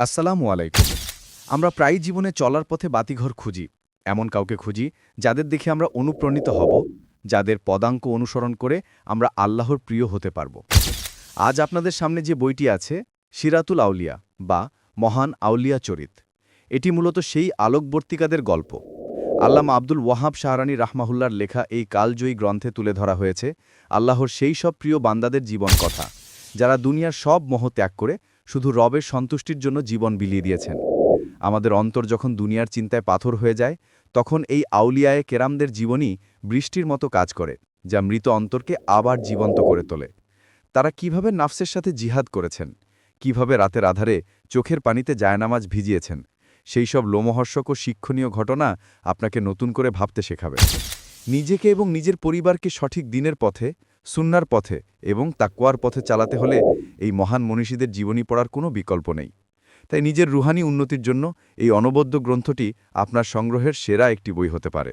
আসসালামু আলাইকুম। আমরা প্রায়ই জীবনে চলার পথে বাতিঘর খুঁজি। এমন কাউকে খুঁজি যাদের দেখে আমরা অনুপ্রাণিত হব, যাদের পদাঙ্ক অনুসরণ করে আমরা আল্লাহর প্রিয় হতে পারব। আজ আপনাদের সামনে যে বইটি আছে, সিরাতুল আউলিয়া বা মহান আউলিয়া চরিত, এটি মূলত সেই আলোকবর্তিকাদের গল্প। আল্লামা আব্দুল ওয়াহাব শাহরানী রাহমাহুল্লার লেখা এই কালজয়ী গ্রন্থে তুলে ধরা হয়েছে আল্লাহর সেই সব প্রিয় বান্দাদের জীবন কথা, যারা দুনিয়ার সব মোহ ত্যাগ করে শুধু রবের সন্তুষ্টির জন্য জীবন বিলিয়ে দিয়েছেন। আমাদের অন্তর যখন দুনিয়ার চিন্তায় পাথর হয়ে যায়, তখন এই আউলিয়ায়ে কেরামদের জীবনই বৃষ্টির মতো কাজ করে, যা মৃত অন্তরকে আবার জীবন্ত করে তোলে। তারা কিভাবে নাফসের সাথে জিহাদ করেছেন, কিভাবে রাতের আধারে চোখের পানিতে জায়নামাজ ভিজিয়েছেন, সেই সব লোমহর্ষক ও শিক্ষণীয় ঘটনা আপনাকে নতুন করে ভাবতে শেখাবে। নিজেকে এবং নিজের পরিবারকে সঠিক দিনের পথে, সুন্নার পথে এবং তাকওয়ার পথে চালাতে হলে এই মহান মনীষীদের জীবনী পড়ার কোনো বিকল্প নেই। তাই নিজের রুহানি উন্নতির জন্য এই অনবদ্য গ্রন্থটি আপনার সংগ্রহের সেরা একটি বই হতে পারে।